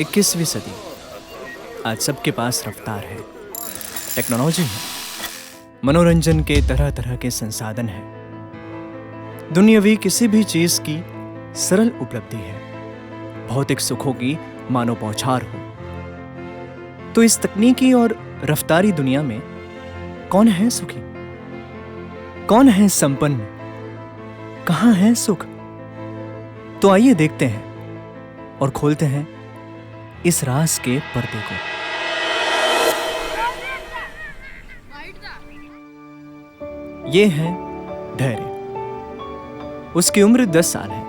21वीं सदी। आज सबके पास रफ्तार है, टेक्नोलॉजी है, मनोरंजन के तरह तरह के संसाधन हैं। दुनियावी किसी भी चीज की सरल उपलब्धि है, भौतिक सुखों की मानो बौछार हो। तो इस तकनीकी और रफ्तारी दुनिया में कौन है सुखी, कौन है संपन्न, कहां है सुख? तो आइए देखते हैं और खोलते हैं इस राज के पर्दे को। ये है धैर्य। उसकी उम्र 10 साल है,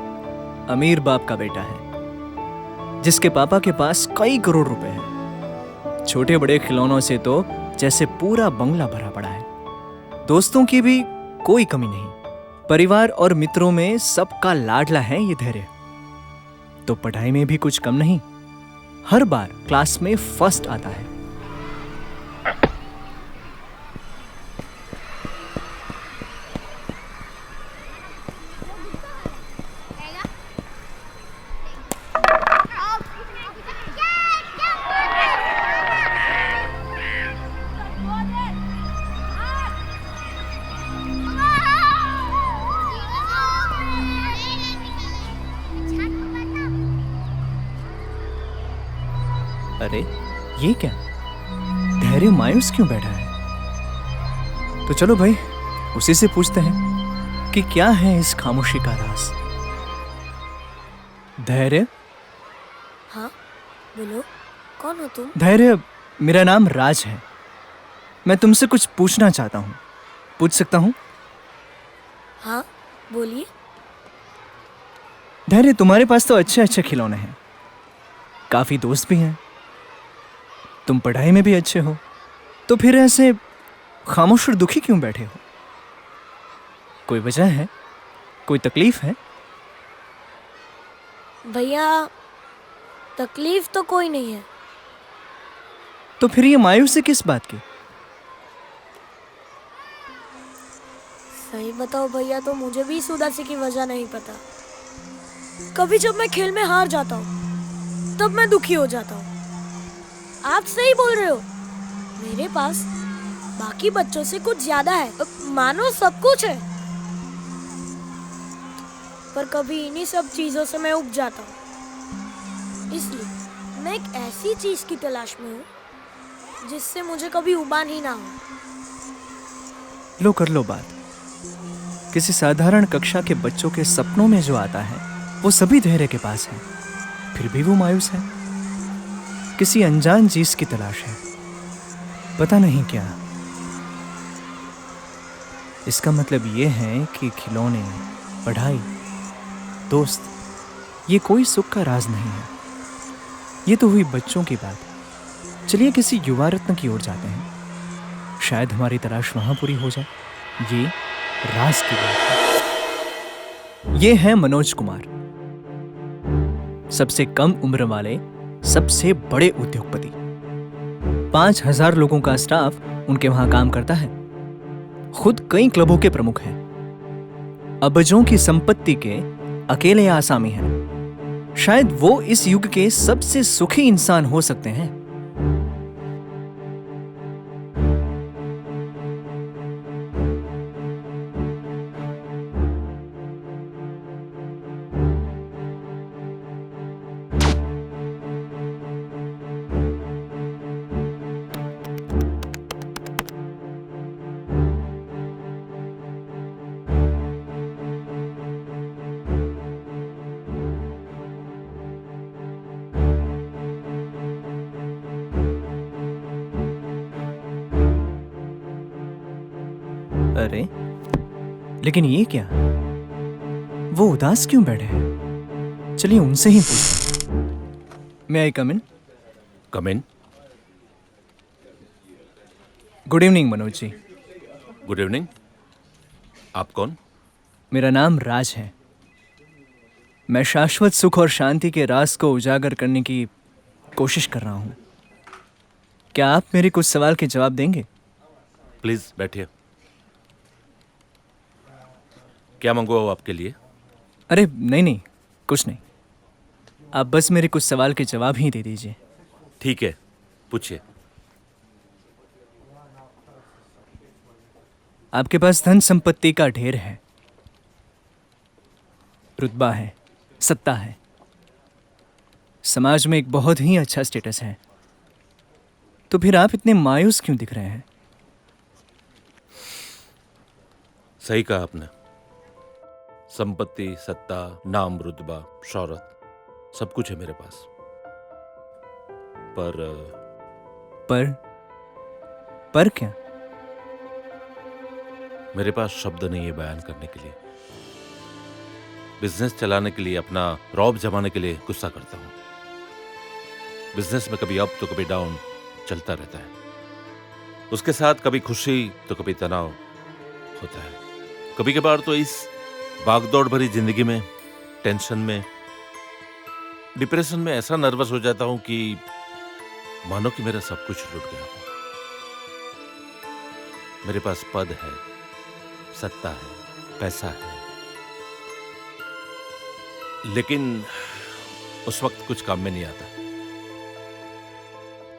अमीर बाप का बेटा है जिसके पापा के पास कई करोड़ रुपए हैं। छोटे बड़े खिलौनों से तो जैसे पूरा बंगला भरा पड़ा है। दोस्तों की भी कोई कमी नहीं। परिवार और मित्रों में सबका लाडला है ये धैर्य। तो पढ़ाई में भी कुछ कम नहीं, हर बार क्लास में फर्स्ट आता है। अरे ये क्या, धैर्य मायूस क्यों बैठा है? तो चलो भाई उसी से पूछते हैं कि क्या है इस खामोशी का राज। धैर्य। हाँ बोलो, कौन हो तुम? धैर्य, मेरा नाम राज है। मैं तुमसे कुछ पूछना चाहता हूँ, पूछ सकता हूँ? हाँ बोलिए। धैर्य, तुम्हारे पास तो अच्छे अच्छे खिलौने हैं, काफी दोस्त भी हैं, तुम पढ़ाई में भी अच्छे हो, तो फिर ऐसे खामोश और दुखी क्यों बैठे हो? कोई वजह है, कोई तकलीफ है? भैया तकलीफ तो कोई नहीं है। तो फिर ये मायूसी किस बात की? सही बताओ भैया, तो मुझे भी इस उदासी की वजह नहीं पता। कभी जब मैं खेल में हार जाता हूँ तब मैं दुखी हो जाता हूँ। आप सही बोल रहे हो, मेरे पास बाकी बच्चों से कुछ ज्यादा है, मानो सब कुछ है, पर कभी इन्हीं सब चीजों से मैं उब जाता हूँ। इसलिए मैं एक ऐसी चीज की तलाश में हूँ जिससे मुझे कभी उबान ही ना हो। लो कर लो बात। किसी साधारण कक्षा के बच्चों के सपनों में जो आता है वो सभी धैर्य के पास है, फिर भी वो मायूस है। किसी अनजान चीज की तलाश है, पता नहीं क्या। इसका मतलब ये है कि खिलौने, पढ़ाई, दोस्त, ये कोई सुख का राज नहीं है। ये तो हुई बच्चों की बात। चलिए किसी युवा रत्न की ओर जाते हैं, शायद हमारी तलाश वहां पूरी हो जाए। ये राज की बात है। ये है मनोज कुमार, सबसे कम उम्र वाले सबसे बड़े उद्योगपति। 5000 लोगों का स्टाफ उनके वहां काम करता है। खुद कई क्लबों के प्रमुख हैं। अबजों की संपत्ति के अकेले आसामी हैं। शायद वो इस युग के सबसे सुखी इंसान हो सकते हैं। अरे लेकिन ये क्या, वो उदास क्यों बैठे हैं? चलिए उनसे ही पूछते हैं। May I come in? Come in. Good evening Manoj ji. Good evening. आप कौन? मेरा नाम राज है। मैं शाश्वत सुख और शांति के राज को उजागर करने की कोशिश कर रहा हूं। क्या आप मेरे कुछ सवाल के जवाब देंगे? प्लीज बैठिए। क्या मंगवाऊं आपके लिए? अरे नहीं नहीं, कुछ नहीं। आप बस मेरे कुछ सवाल के जवाब ही दे दीजिए। ठीक है, पूछिए। आपके पास धन संपत्ति का ढेर है, रुतबा है, सत्ता है, समाज में एक बहुत ही अच्छा स्टेटस है, तो फिर आप इतने मायूस क्यों दिख रहे हैं? सही कहा आपने। संपत्ति, सत्ता, नाम, रुतबा, शौहरत सब कुछ है मेरे पास, पर पर क्या? मेरे पास शब्द नहीं है बयान करने के लिए। बिजनेस चलाने के लिए, अपना रौब जमाने के लिए गुस्सा करता हूं। बिजनेस में कभी अप तो कभी डाउन चलता रहता है। उसके साथ कभी खुशी तो कभी तनाव होता है। कभी कभार तो इस भागदौड़ भरी जिंदगी में, टेंशन में, डिप्रेशन में ऐसा नर्वस हो जाता हूं कि मानो कि मेरा सब कुछ लुट गया हो। मेरे पास पद है, सत्ता है, पैसा है, लेकिन उस वक्त कुछ काम में नहीं आता।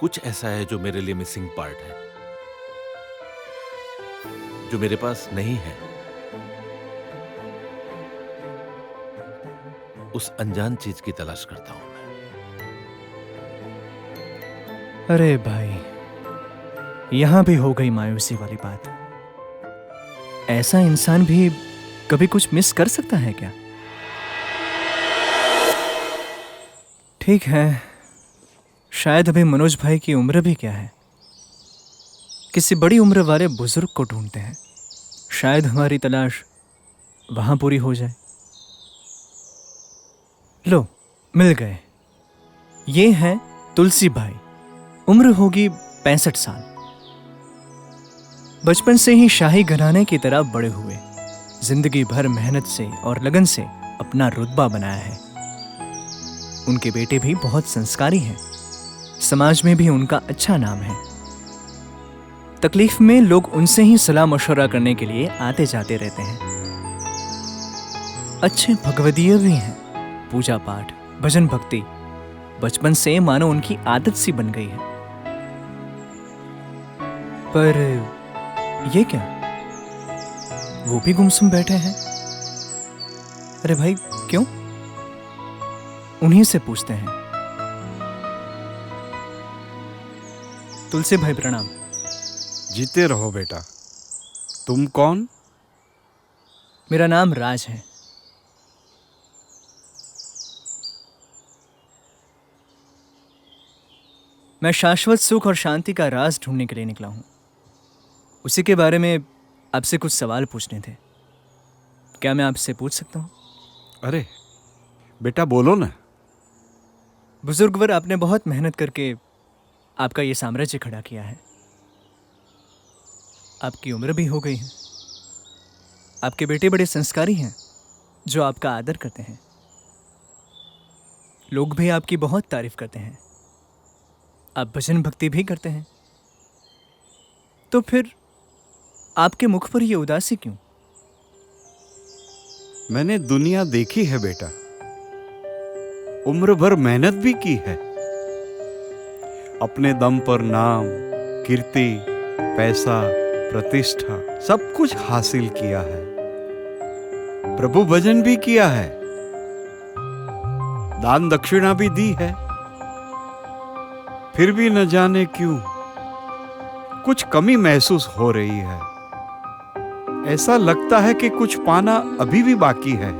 कुछ ऐसा है जो मेरे लिए मिसिंग पार्ट है, जो मेरे पास नहीं है। उस अनजान चीज की तलाश करता हूं मैं। अरे भाई, यहां भी हो गई मायूसी वाली बात। ऐसा इंसान भी कभी कुछ मिस कर सकता है क्या? ठीक है, शायद अभी मनोज भाई की उम्र भी क्या है, किसी बड़ी उम्र वाले बुजुर्ग को ढूंढते हैं। शायद हमारी तलाश वहां पूरी हो जाए। लो, मिल गए। ये हैं तुलसी भाई। उम्र होगी 65 साल। बचपन से ही शाही घराने की तरह बड़े हुए, जिंदगी भर मेहनत से और लगन से अपना रुतबा बनाया है। उनके बेटे भी बहुत संस्कारी हैं, समाज में भी उनका अच्छा नाम है। तकलीफ में लोग उनसे ही सलाह मशवरा करने के लिए आते जाते रहते हैं। अच्छे भगवदीय भी हैं, पूजा पाठ, भजन भक्ति बचपन से मानो उनकी आदत सी बन गई है। पर ये क्या, वो भी गुमसुम बैठे हैं? अरे भाई, क्यों? उन्हीं से पूछते हैं। तुलसी भाई प्रणाम। जीते रहो बेटा। तुम कौन? मेरा नाम राज है। मैं शाश्वत सुख और शांति का राज ढूंढने के लिए निकला हूं। उसी के बारे में आपसे कुछ सवाल पूछने थे। क्या मैं आपसे पूछ सकता हूं? अरे बेटा बोलो ना। बुजुर्गवर, आपने बहुत मेहनत करके आपका ये साम्राज्य खड़ा किया है। आपकी उम्र भी हो गई है। आपके बेटे बड़े संस्कारी हैं जो आपका आदर करते हैं। लोग भी आपकी बहुत तारीफ करते हैं। आप भजन भक्ति भी करते हैं। तो फिर आपके मुख पर ये उदासी क्यों? मैंने दुनिया देखी है बेटा, उम्र भर मेहनत भी की है। अपने दम पर नाम, कीर्ति, पैसा, प्रतिष्ठा सब कुछ हासिल किया है। प्रभु भजन भी किया है, दान दक्षिणा भी दी है। फिर भी न जाने क्यों कुछ कमी महसूस हो रही है। ऐसा लगता है कि कुछ पाना अभी भी बाकी है।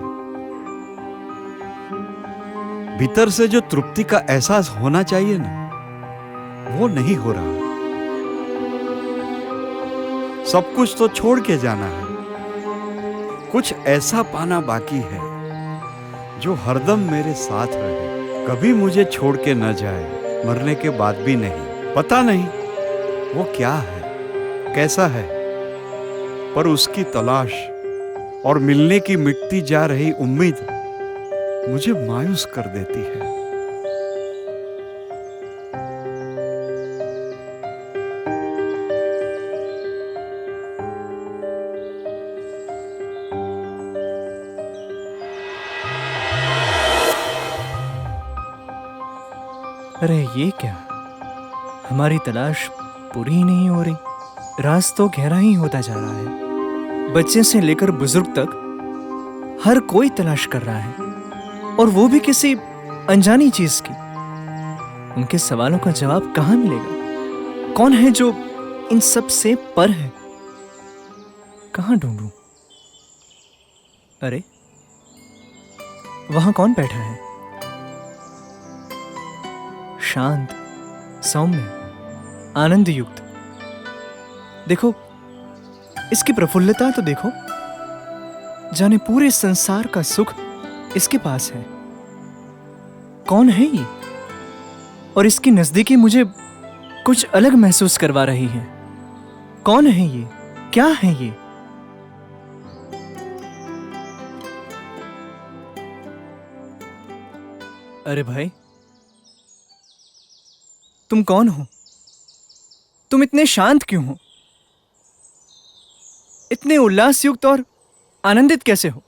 भीतर से जो तृप्ति का एहसास होना चाहिए ना, वो नहीं हो रहा। सब कुछ तो छोड़ के जाना है, कुछ ऐसा पाना बाकी है जो हरदम मेरे साथ रहे, कभी मुझे छोड़ के न जाए, मरने के बाद भी नहीं। पता नहीं वो क्या है, कैसा है, पर उसकी तलाश और मिलने की मिटती जा रही उम्मीद मुझे मायूस कर देती है। अरे ये क्या, हमारी तलाश पूरी ही नहीं हो रही। राज तो गहरा ही होता जा रहा है। बच्चे से लेकर बुजुर्ग तक हर कोई तलाश कर रहा है, और वो भी किसी अनजानी चीज की। उनके सवालों का जवाब कहाँ मिलेगा? कौन है जो इन सब से पर है? कहाँ ढूंढूं? अरे वहां कौन बैठा है? शांत, सौम्य, आनंद युक्त। देखो इसकी प्रफुल्लता तो देखो, जाने पूरे संसार का सुख इसके पास है। कौन है ये? और इसकी नजदीकी मुझे कुछ अलग महसूस करवा रही है। कौन है ये? क्या है ये? अरे भाई, तुम कौन हो? तुम इतने शांत क्यों हो? इतने उल्लास युक्त और आनंदित कैसे हो?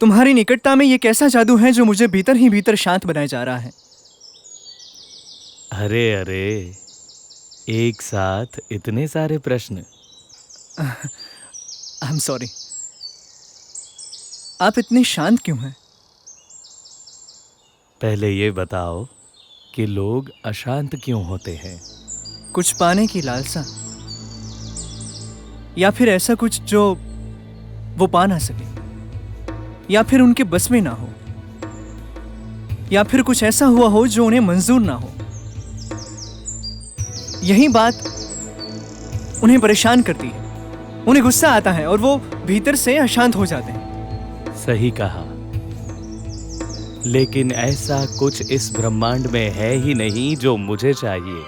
तुम्हारी निकटता में ये कैसा जादू है जो मुझे भीतर ही भीतर शांत बनाए जा रहा है? अरे अरे, एक साथ इतने सारे प्रश्न। I am sorry. आप इतने शांत क्यों हैं? पहले ये बताओ कि लोग अशांत क्यों होते हैं? कुछ पाने की लालसा, या फिर ऐसा कुछ जो वो पा ना सके, या फिर उनके बस में ना हो, या फिर कुछ ऐसा हुआ हो जो उन्हें मंजूर ना हो। यही बात उन्हें परेशान करती है। उन्हें गुस्सा आता है और वो भीतर से अशांत हो जाते हैं। सही कहा, लेकिन ऐसा कुछ इस ब्रह्मांड में है ही नहीं जो मुझे चाहिए।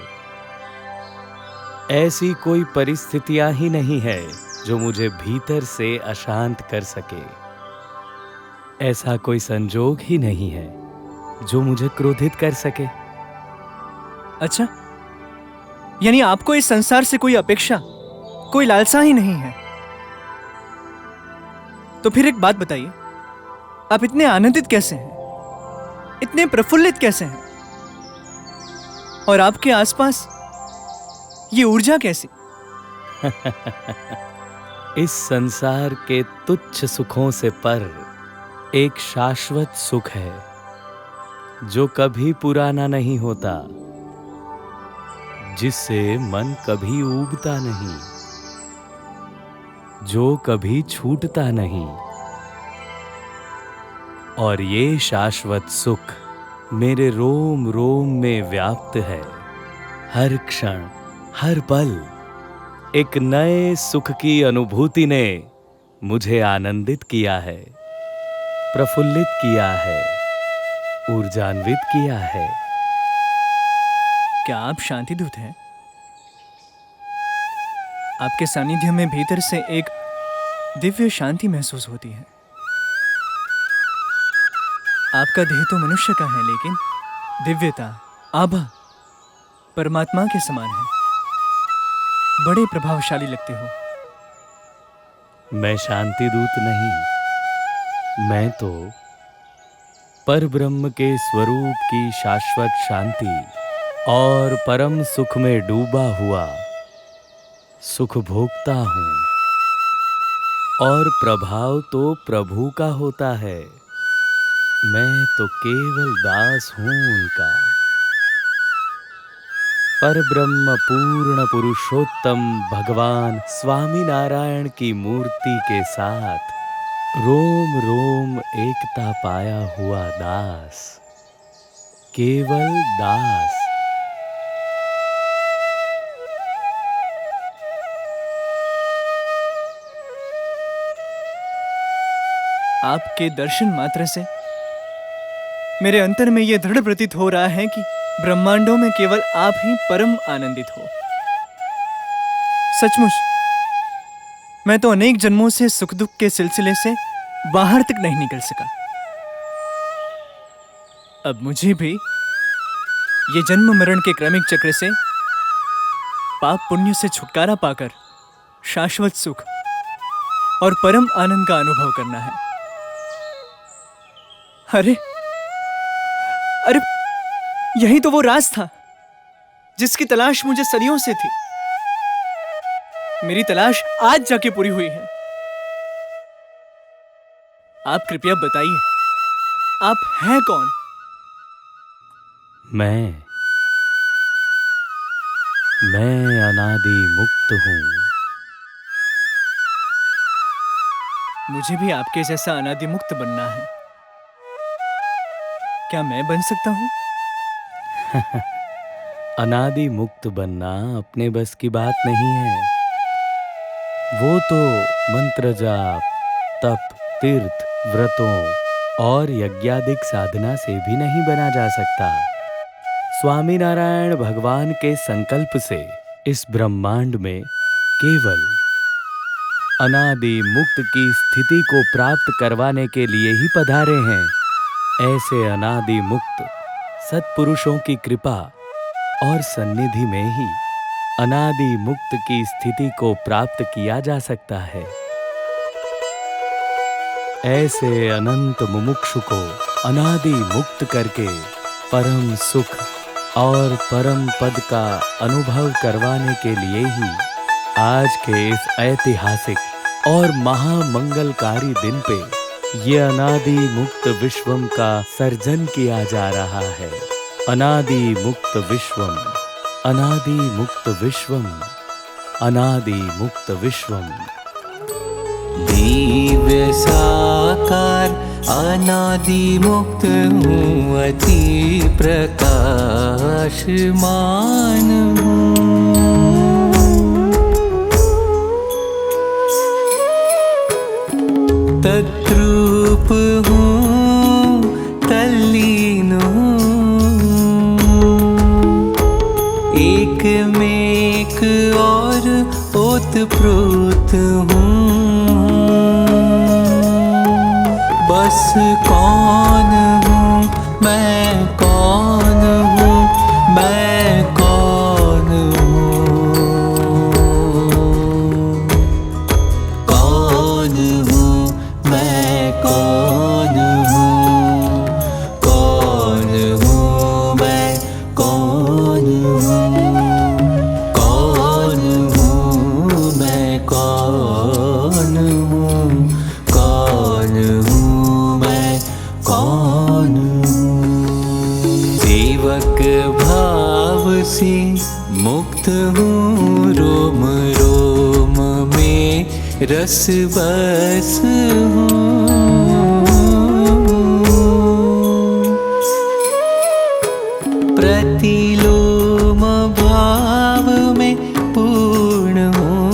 ऐसी कोई परिस्थितियां ही नहीं है जो मुझे भीतर से अशांत कर सके। ऐसा कोई संजोग ही नहीं है जो मुझे क्रोधित कर सके। अच्छा, यानी आपको इस संसार से कोई अपेक्षा, कोई लालसा ही नहीं है। तो फिर एक बात बताइए, आप इतने आनंदित कैसे हैं? इतने प्रफुल्लित कैसे हैं? और आपके आसपास ये ऊर्जा कैसी? इस संसार के तुच्छ सुखों से पर एक शाश्वत सुख है जो कभी पुराना नहीं होता, जिससे मन कभी ऊबता नहीं, जो कभी छूटता नहीं। और ये शाश्वत सुख मेरे रोम रोम में व्याप्त है। हर क्षण, हर पल एक नए सुख की अनुभूति ने मुझे आनंदित किया है, प्रफुल्लित किया है, ऊर्जान्वित किया है। क्या आप शांतिदूत हैं? आपके सानिध्य में भीतर से एक दिव्य शांति महसूस होती है। आपका देह तो मनुष्य का है, लेकिन दिव्यता, आभा परमात्मा के समान है। बड़े प्रभावशाली लगते हो। मैं शांति दूत नहीं, मैं तो परब्रह्म के स्वरूप की शाश्वत शांति और परम सुख में डूबा हुआ सुख भोगता हूँ। और प्रभाव तो प्रभु का होता है, मैं तो केवल दास हूँ उनका। परब्रह्म पूर्ण पुरुषोत्तम भगवान स्वामी नारायण की मूर्ति के साथ रोम रोम एकता पाया हुआ दास, केवल दास। आपके दर्शन मात्र से मेरे अंतर में यह दृढ़ प्रतीत हो रहा है कि ब्रह्मांडों में केवल आप ही परम आनंदित हो। सचमुच मैं तो अनेक जन्मों से सुख दुख के सिलसिले से बाहर तक नहीं निकल सका। अब मुझे भी ये जन्म मरण के क्रमिक चक्र से पाप पुण्य से छुटकारा पाकर शाश्वत सुख और परम आनंद का अनुभव करना है। अरे अरे यही तो वो राज था जिसकी तलाश मुझे सदियों से थी। मेरी तलाश आज जाके पूरी हुई है। आप कृपया बताइए, आप हैं कौन? मैं अनादि मुक्त हूँ। मुझे भी आपके जैसा अनादि मुक्त बनना है। क्या मैं बन सकता हूँ? अनादि मुक्त बनना अपने बस की बात नहीं है। वो तो मंत्र जाप, तप, तीर्थ, व्रतों और यज्ञादिक साधना से भी नहीं बना जा सकता। स्वामी नारायण भगवान के संकल्प से इस ब्रह्मांड में केवल अनादि मुक्त की स्थिति को प्राप्त करवाने के लिए ही पधारे हैं। ऐसे अनादि मुक्त सत्पुरुषों की कृपा और सन्निधि में ही अनादि मुक्त की स्थिति को प्राप्त किया जा सकता है। ऐसे अनंत मुमुक्षु को अनादि मुक्त करके परम सुख और परम पद का अनुभव करवाने के लिए ही आज के इस ऐतिहासिक और महामंगलकारी दिन पे ये अनादि मुक्त विश्वम का सर्जन किया जा रहा है। अनादि मुक्त विश्वम, अनादि मुक्त विश्वम, अनादि मुक्त विश्वम। दिव्य साकार अनादि मुक्त हूँ, अति प्रकाशमान हूँ। तद्रूप हूँ, तल्लीन हूँ, एक में एक और ओतप्रोत हूँ। बस कौन हूँ मैं, कौन हूँ मैं, कौन हूँ, कौन हूँ मैं, कौन हूँ, कौन हूँ मैं, कौन हूँ, कौन हूँ मैं, कौन हूँ, कौन हूँ मैं, कौन हूँ। सेवक भाव से मुक्त हूँ, रोम रोम में रस बस हूँ। प्रतिलोम भाव में पूर्ण हूँ।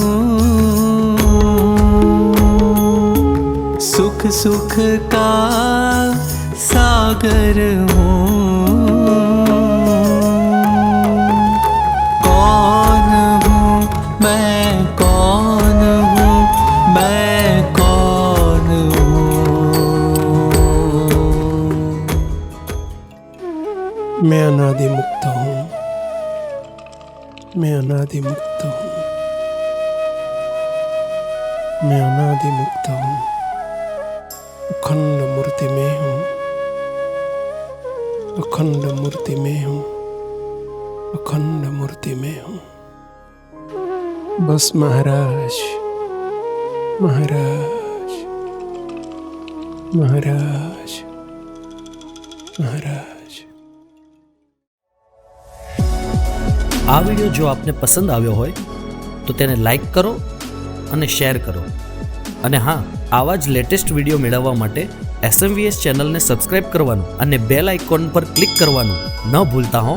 सुख सुख का सागर हूँ। कौन हूँ मैं, कौन हूँ मैं, कौन हूँ। मैं अनादि मुक्त हूँ, मैं अनादि मुक्त हूँ, मैं अनादि मुक्त हूँ। अखंड मूर्ति में हूँ, अखंड मूर्ति में हूँ, अखंड मूर्ति में हूँ। बस महाराज, महाराज, महाराज, महाराज। આ વિડિયો જો આપને પસંદ આવ્યો હોય તો તેને લાઈક કરો અને શેર કરો અને હા, આવા જ લેટેસ્ટ વિડિયો મેળવવા માટે SMVS ચેનલને સબસ્ક્રાઇબ કરવાનું અને બેલ આઇકોન પર ક્લિક કરવાનું ન ભૂલતા હો।